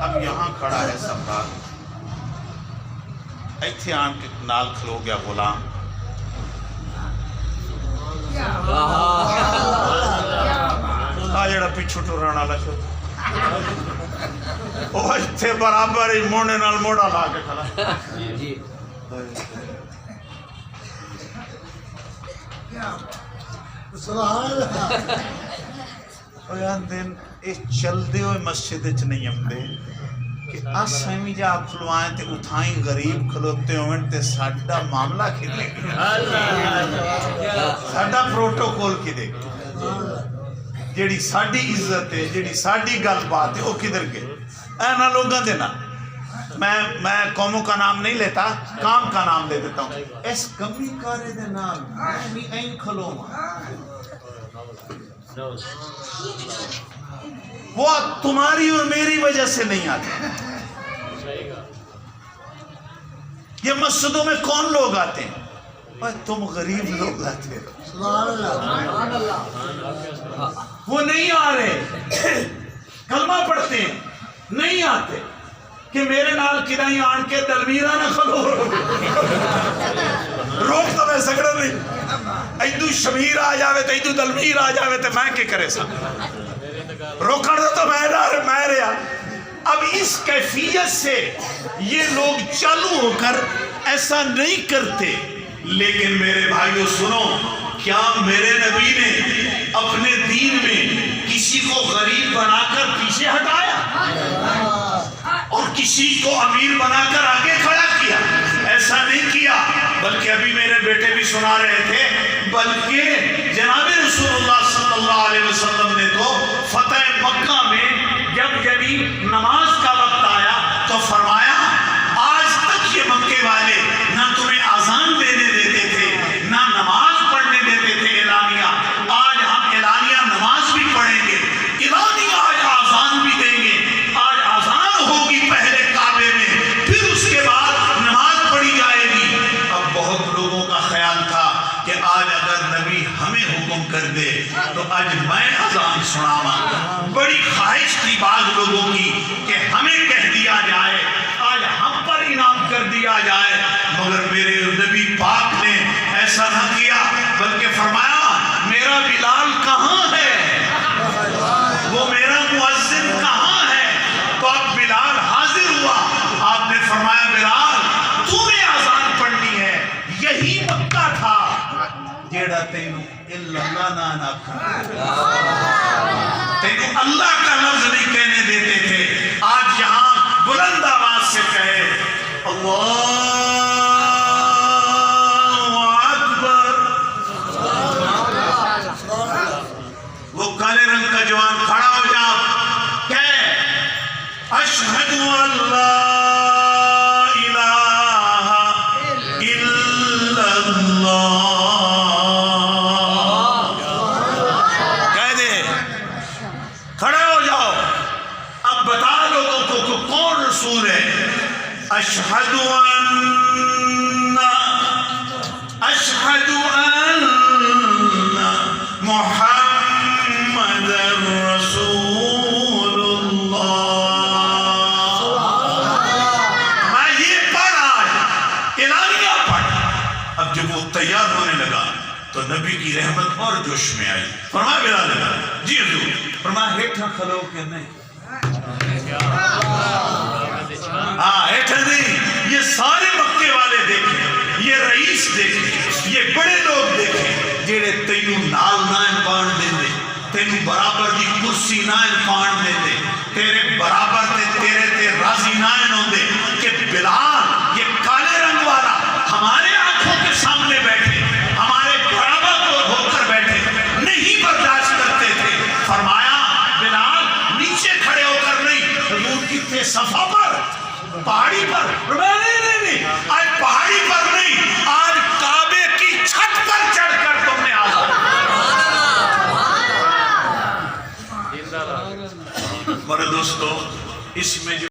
اب یہاں کھڑا ہے سمراٹ، ایتھے آن کے نال کھلو گیا غلام، جڑا پچھو ٹرن والا شو وہ ایتھے برابر ہی موڑے نال موڑا لا کے کھڑا. دن اس چل دے ہوئے مسجد اچ نہیں امدے کہ آسائیں جا کھلوائیں تے اتھائیں غریب کھلوتے ہوئے تے ساڑھا معاملہ کی دے گی، ساڑھا پروٹوکول کی دے گی، جیڑی ساڑھی عزت ہے، جیڑی ساڑھی گل بات ہے، وہ کدھر گئے اینا لوگاں دینا. میں قوموں کا نام نہیں لیتا، کام کا نام لے دیتا ہوں. اس کمی کارے دے نام میں این کھلو وہ تمہاری اور میری وجہ سے نہیں آتے. یہ مسجدوں میں کون لوگ آتے ہیں؟ تم غریب لوگ آتے ہیں. وہ نہیں آ رہے، کلمہ پڑھتے ہیں، نہیں آتے کہ میرے نال کدائیں آن کے دلمیرہ نہ کھلو روک تو میں سکڑا نہیں. ایدو شمیر آ جاوے تو ایدو دلمیر آ جاوے تو میں کیا کرے سا روکڑ دو تو میں رہا. اب اس کیفیت سے یہ لوگ چالو ہو کر ایسا نہیں کرتے. لیکن میرے بھائیو سنو، کیا میرے نبی نے اپنے دین میں کسی کو غریب بنا کر پیچھے ہٹایا اور کسی کو امیر بنا کر آگے کھڑا کیا؟ ایسا نہیں کیا. بلکہ ابھی میرے بیٹے بھی سنا رہے تھے، بلکہ جناب رسول اللہ صلی اللہ علیہ وسلم نے تو فتح مکہ میں جب نماز کا وقت آیا تو فرمایا آج تک یہ مکے والے نہ تمہیں اذان دینے دیتے تھے نہ نماز پڑھنے دیتے تھے اعلانیہ، آج ہم اعلانیہ نماز بھی پڑھیں گے، اعلانیہ آج اذان بھی دیں گے. آج اذان ہوگی پہلے کعبے میں، پھر اس کے بعد نماز پڑھی جائے گی. اب بہت لوگوں کا خیال تھا کہ آج اگر نبی ہمیں حکم کر دے تو آج میں اذان سناواں. بڑی خواہش تھی بعض لوگوں کی کہ ہمیں کہہ دیا جائے، آج ہم پر انعام کر دیا جائے. مگر میرے نبی پاک نے ایسا نہ کیا، بلکہ فرمایا میرا بلال کہاں ہے، وہ میرا مؤذن کہاں ہے؟ تو اب بلال حاضر ہوا. آپ نے فرمایا بلال تمہیں اذان پڑھنی ہے. یہی مکہ تھا جیڑا تینوں اللہ نہ تینوں اللہ کا لفظ نہیں کہنے دیتے تھے. آج یہاں بلند آواز سے کہے اللہ اکبر. وہ کالے رنگ کا جوان کھڑا ہو جا کہ اشہد ان لا الہ الا اللہ. کھڑے ہو جاؤ، اب بتا لوگوں کو کہ کون رسول ہے. اشہد ان محمد رسول اللہ. میں یہ پڑھ آج اعلانیہ پڑھ. اب جب وہ تیار ہونے لگا تو نبی کی رحمت اور جوش میں آئی. فرمایا بلال لگا جی حضور. فرمایا ہیٹھا کھلو کہ نہیں؟ ہیٹھا نہیں. یہ سارے مکے والے دیکھیں، یہ رئیس دیکھیں، یہ بڑے لوگ دیکھیں جیڑے تینوں نال نائن پان دیں دے، تینوں برابر دی کرسی نائن پان دیں دے، تیرے برابر تیرے راضی نائن ہوں دے کہ بلال یہ کالے رنگ والا ہمارے آنکھوں کے سامنے بیٹھے، ہمارے برابر ہو کر بیٹھے، نہیں برداشت کرتے تھے. فرمایا بلال نیچے کھڑے ہو کر نہیں، حضور کی تھے صفا پر، پہاڑی پر. نہیں آج پہاڑی پر نہیں، آج کعبے کی چھت پر چڑھ کر تم نے آزاد. میرے دوستو اس میں جو